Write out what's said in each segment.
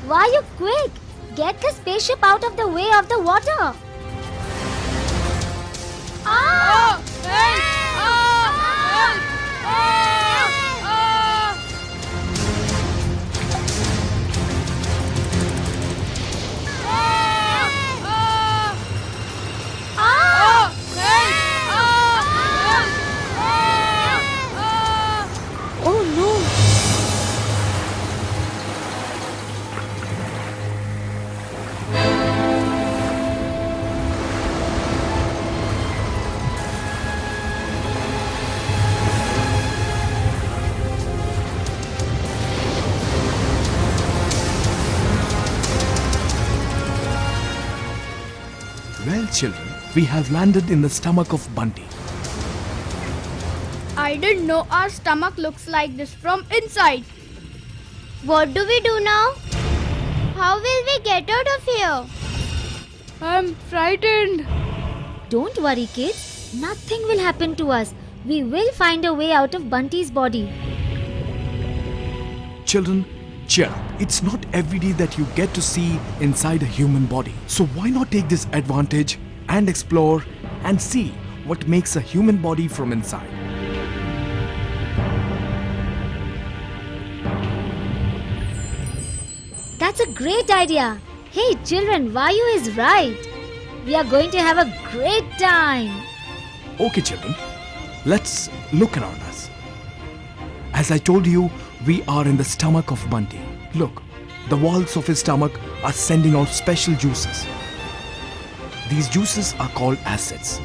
Vayu, quick! Get the spaceship out of the way of the water! Ah! Help! Help! Oh no! Well, children, we have landed in the stomach of Bunty. I didn't know our stomach looks like this from inside. What do we do now? How will we get out of here? I'm frightened. Don't worry, kids. Nothing will happen to us. We will find a way out of Bunty's body. Children, cheer up. It's not every day that you get to see inside a human body. So why not take this advantage and explore and see what makes a human body from inside? That's a great idea. Hey, children, Vayu is right. We are going to have a great time. Okay, children, let's look around us. As I told you, we are in the stomach of Bunty. Look, the walls of his stomach are sending out special juices. These juices are called acids.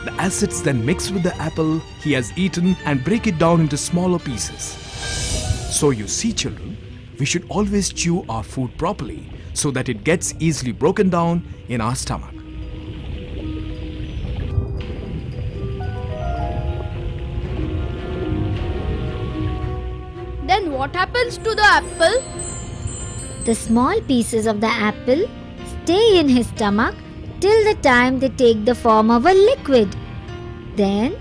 The acids then mix with the apple he has eaten and break it down into smaller pieces. So you see, children, we should always chew our food properly so that it gets easily broken down in our stomach. Then what happens to the apple? The small pieces of the apple stay in his stomach till the time they take the form of a liquid. Then,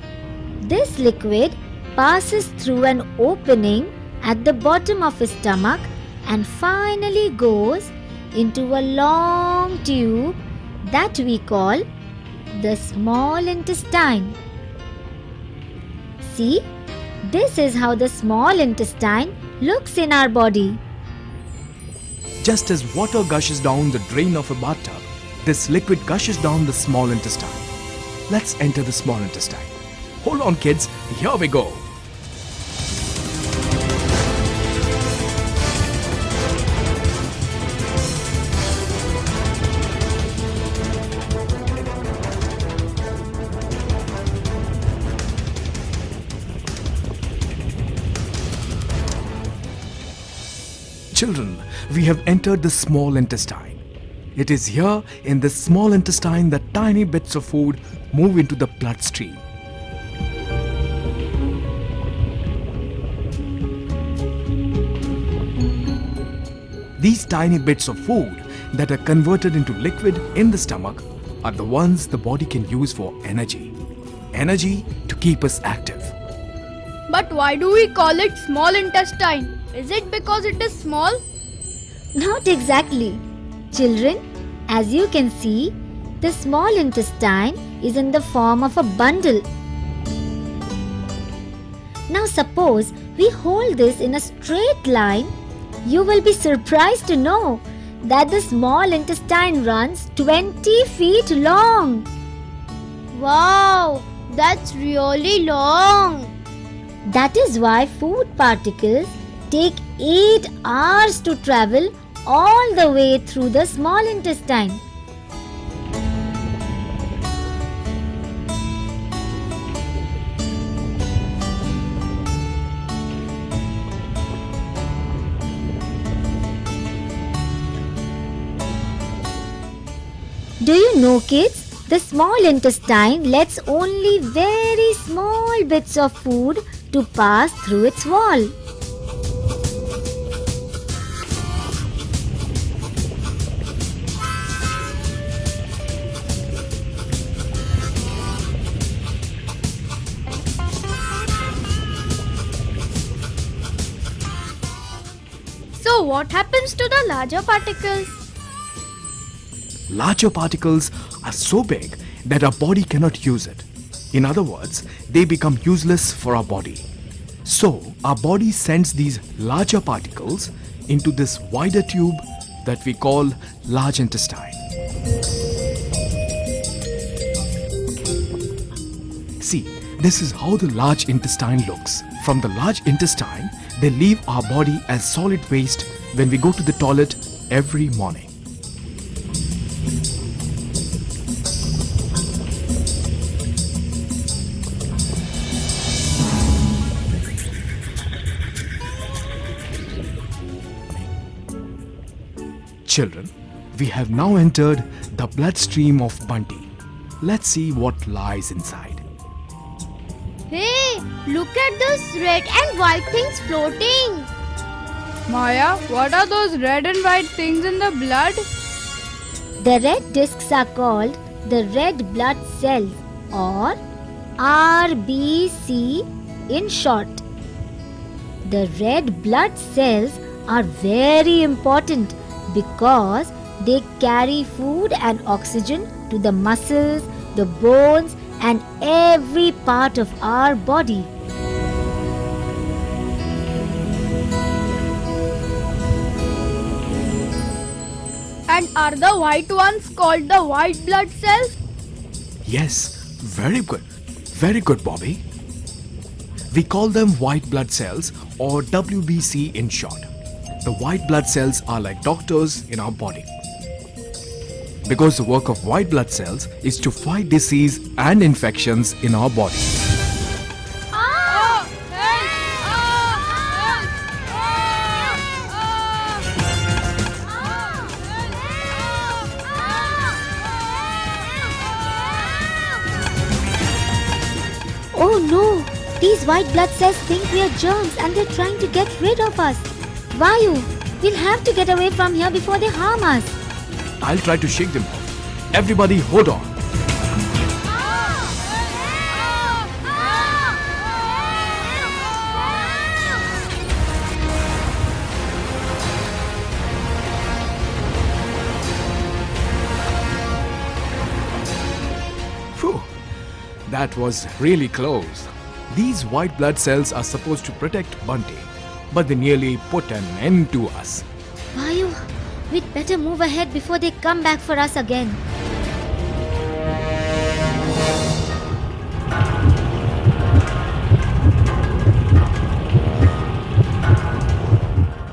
this liquid passes through an opening at the bottom of his stomach and finally goes into a long tube that we call the small intestine. See, this is how the small intestine looks in our body. Just as water gushes down the drain of a bathtub, this liquid gushes down the small intestine. Let's enter the small intestine. Hold on, kids. Here we go. Children, we have entered the small intestine. It is here in this small intestine that tiny bits of food move into the bloodstream. These tiny bits of food that are converted into liquid in the stomach are the ones the body can use for energy. Energy to keep us active. But why do we call it small intestine? Is it because it is small? Not exactly. Children, as you can see, the small intestine is in the form of a bundle. Now suppose we hold this in a straight line, you will be surprised to know that the small intestine runs 20 feet long. Wow, that's really long. That is why food particles take 8 hours to travel all the way through the small intestine. Do you know, kids, the small intestine lets only very small bits of food to pass through its wall. So what happens to the larger particles? Larger particles are so big that our body cannot use it. In other words, they become useless for our body. So, our body sends these larger particles into this wider tube that we call large intestine. See, this is how the large intestine looks. From the large intestine, they leave our body as solid waste when we go to the toilet every morning. Children, we have now entered the bloodstream of Bunty. Let's see what lies inside. Hey, look at those red and white things floating. Maya, what are those red and white things in the blood? The red discs are called the red blood cells, or RBC in short. The red blood cells are very important because they carry food and oxygen to the muscles, the bones, and every part of our body. And are the white ones called the white blood cells? Yes, very good. Very good, Bobby. We call them white blood cells, or WBC in short. The white blood cells are like doctors in our body. Because the work of white blood cells is to fight disease and infections in our body. Oh no! These white blood cells think we are germs and they're trying to get rid of us. Vayu, we'll have to get away from here before they harm us. I'll try to shake them off. Everybody hold on. Phew, that was really close. These white blood cells are supposed to protect Bunty, but they nearly put an end to us. Vayu, we'd better move ahead before they come back for us again.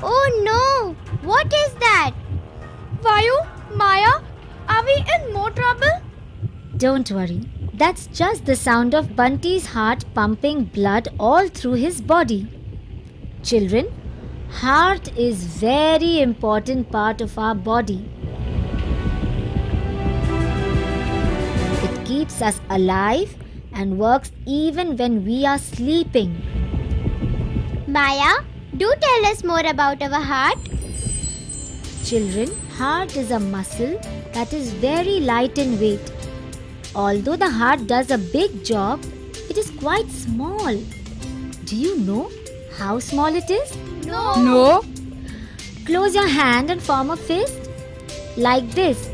Oh no! What is that? Vayu, Maya, are we in more trouble? Don't worry. That's just the sound of Bunty's heart pumping blood all through his body. Children, heart is very important part of our body. It keeps us alive and works even when we are sleeping. Maya, do tell us more about our heart. Children, heart is a muscle that is very light in weight. Although the heart does a big job, it is quite small. Do you know how small it is? No. Close your hand and form a fist like this.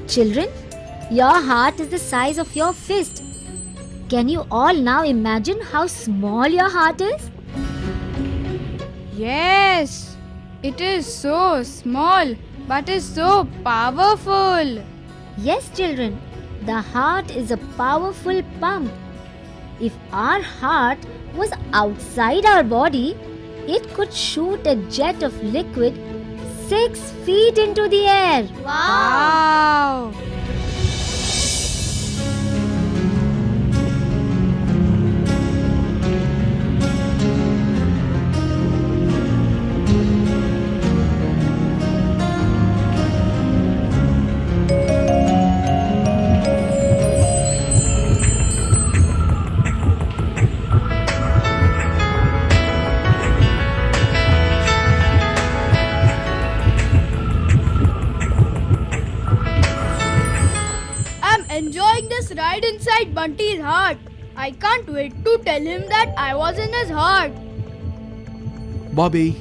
Children, your heart is the size of your fist. Can you all now imagine how small your heart is? Yes, it is so small, but is so powerful. Yes, children, the heart is a powerful pump. If our heart was outside our body, it could shoot a jet of liquid 6 feet into the air. Wow. Enjoying this ride inside Bunty's heart. I can't wait to tell him that I was in his heart. Bobby,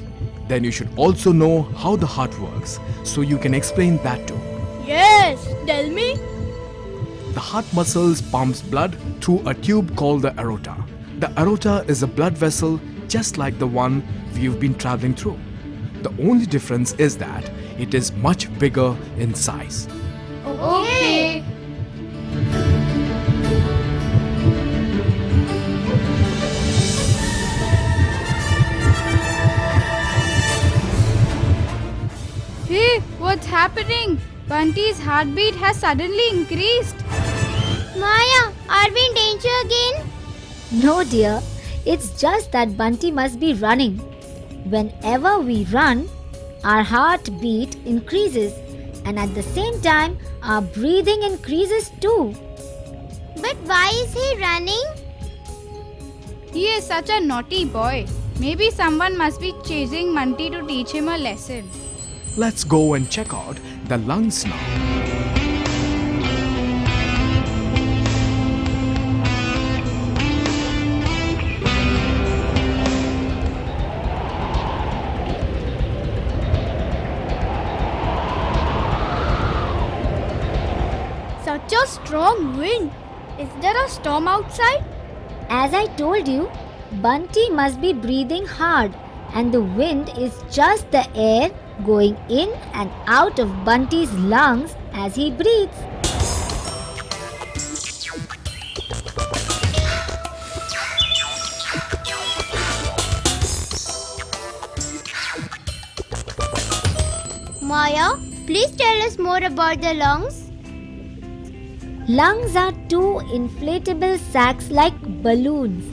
then you should also know how the heart works, so you can explain that too. Yes, tell me. The heart muscles pumps blood through a tube called the aorta. The aorta is a blood vessel just like the one we've been traveling through. The only difference is that it is much bigger in size. Okay. Hey, what's happening? Bunty's heartbeat has suddenly increased. Maya, are we in danger again? No, dear. It's just that Bunty must be running. Whenever we run, our heartbeat increases, and at the same time, our breathing increases too. But why is he running? He is such a naughty boy. Maybe someone must be chasing Bunty to teach him a lesson. Let's go and check out the lungs now. Such a strong wind. Is there a storm outside? As I told you, Bunty must be breathing hard, and the wind is just the air going in and out of Bunty's lungs as he breathes. Maya, please tell us more about the lungs. Lungs are two inflatable sacs like balloons.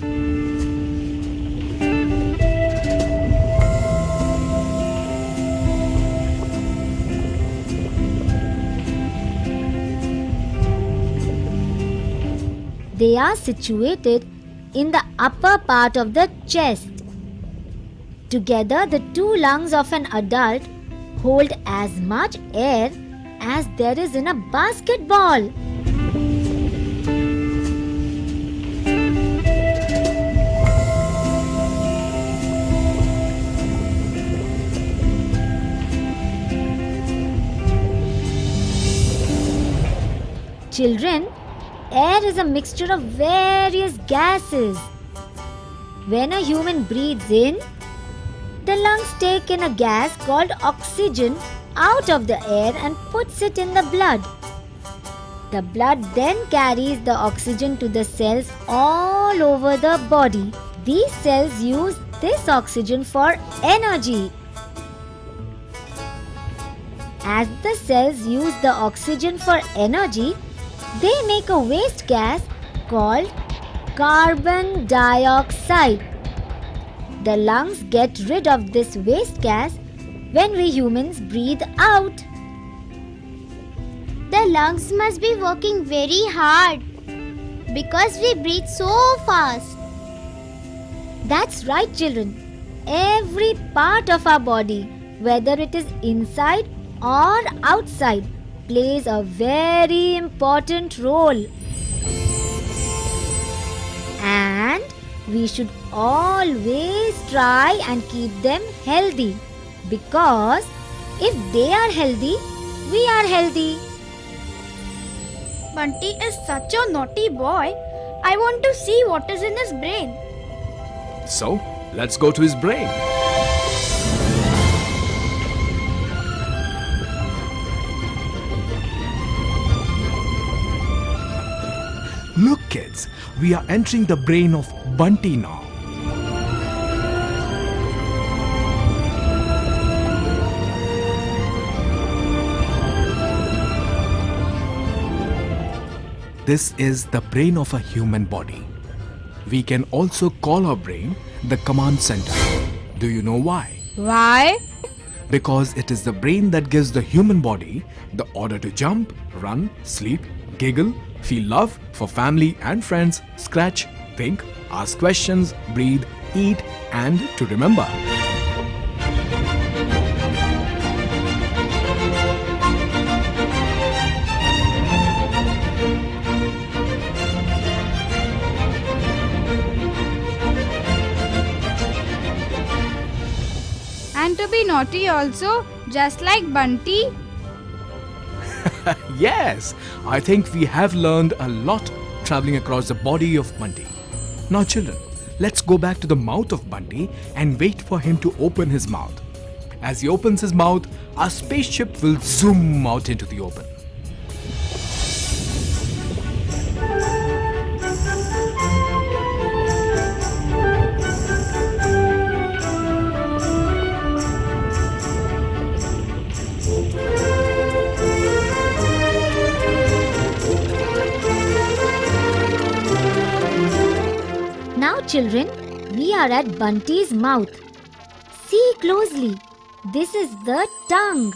They are situated in the upper part of the chest. Together, the two lungs of an adult hold as much air as there is in a basketball. Children, air is a mixture of various gases. When a human breathes in, the lungs take in a gas called oxygen out of the air and puts it in the blood. The blood then carries the oxygen to the cells all over the body. These cells use this oxygen for energy. As the cells use the oxygen for energy, they make a waste gas called carbon dioxide. The lungs get rid of this waste gas when we humans breathe out. The lungs must be working very hard because we breathe so fast. That's right, children. Every part of our body, whether it is inside or outside, plays a very important role. And we should always try and keep them healthy, because if they are healthy, we are healthy. Bunty is such a naughty boy. I want to see what is in his brain. So, let's go to his brain. Look, kids, we are entering the brain of Bunty now. This is the brain of a human body. We can also call our brain the command center. Do you know why? Why? Because it is the brain that gives the human body the order to jump, run, sleep, giggle, feel love for family and friends, scratch, think, ask questions, breathe, eat, and to remember. naughty also, just like Bunty? Yes, I think we have learned a lot traveling across the body of Bunty. Now, children, let's go back to the mouth of Bunty and wait for him to open his mouth. As he opens his mouth, our spaceship will zoom out into the open. Now, children, we are at Bunty's mouth. See closely. This is the tongue.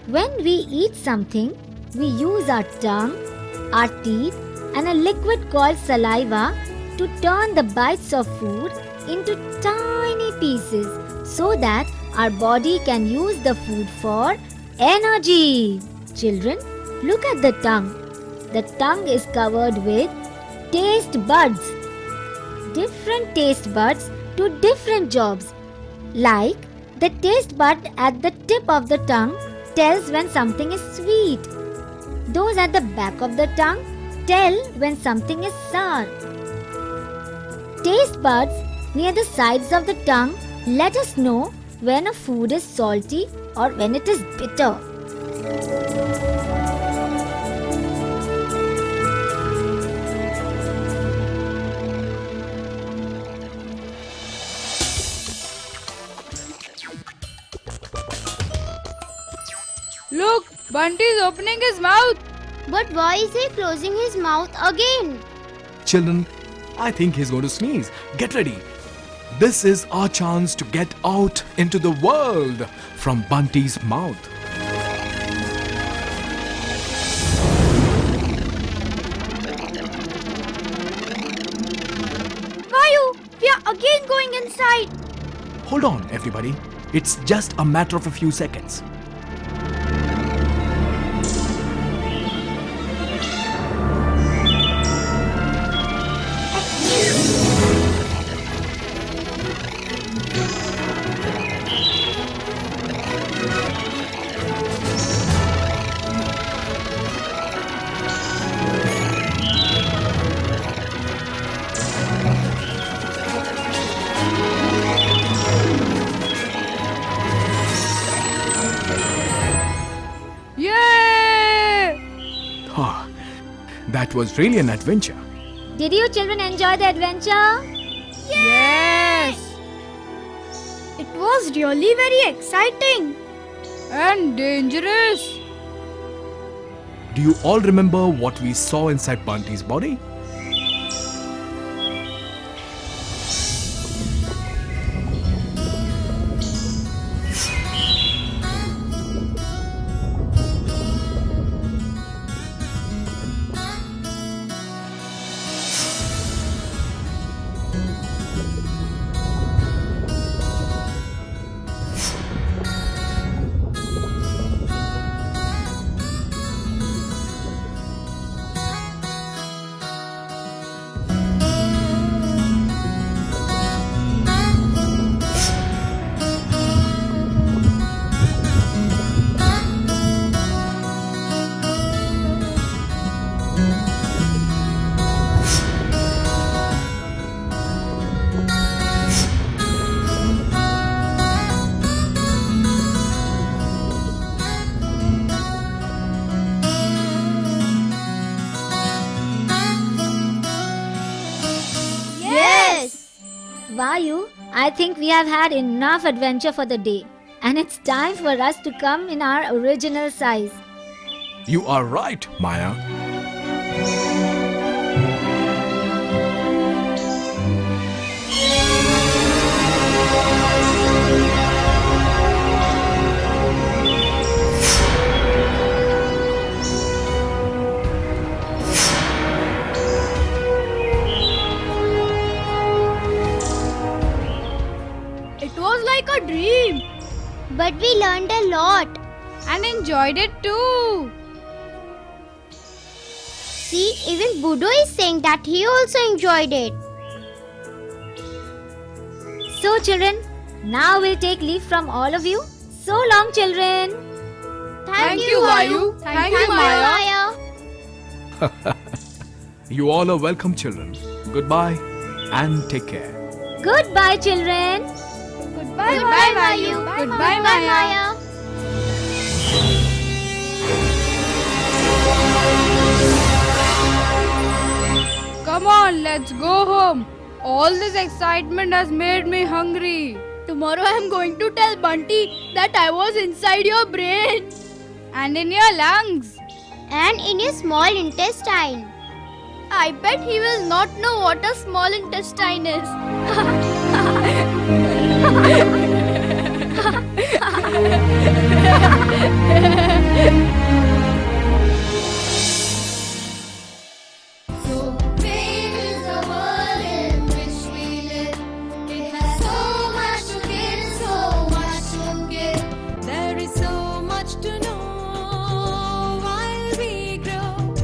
When we eat something, we use our tongue, our teeth, and a liquid called saliva to turn the bites of food into tiny pieces so that our body can use the food for energy. Children, look at the tongue. The tongue is covered with taste buds. Different taste buds do different jobs. Like the taste bud at the tip of the tongue tells when something is sweet. Those at the back of the tongue tell when something is sour. Taste buds near the sides of the tongue let us know when a food is salty or when it is bitter. Look, Bunty is opening his mouth. But why is he closing his mouth again? Children, I think he's going to sneeze. Get ready. This is our chance to get out into the world from Bunty's mouth. Vayu, we are again going inside. Hold on, everybody. It's just a matter of a few seconds. Yay! Ah, that was really an adventure. Did you children enjoy the adventure? Yes! It was really very exciting. And dangerous. Do you all remember what we saw inside Bunty's body? Vayu, I think we have had enough adventure for the day. And it's time for us to come in our original size. You are right, Maya. It was like a dream. But we learned a lot. And enjoyed it too. See, even Budo is saying that he also enjoyed it. So children, Now we'll take leave from all of you. So long, children. Thank you, Vayu. Thank you, Maya. You all are welcome, children. Goodbye and take care. Goodbye, children. Goodbye, Goodbye, Vayu. Vayu. Goodbye, Bye, Maya. Maya. Come on, let's go home. All this excitement has made me hungry. Tomorrow I am going to tell Bunty that I was inside your brain. And in your lungs. And in your small intestine. I bet he will not know what a small intestine is. So big is the world in which we live. It has so much to give, so much to give. There is so much to know while we grow.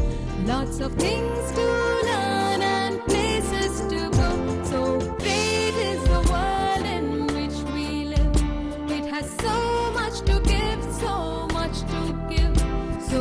Lots of things to learn and places to go. So great is the world in which we live. It has so much to give, so much to give. So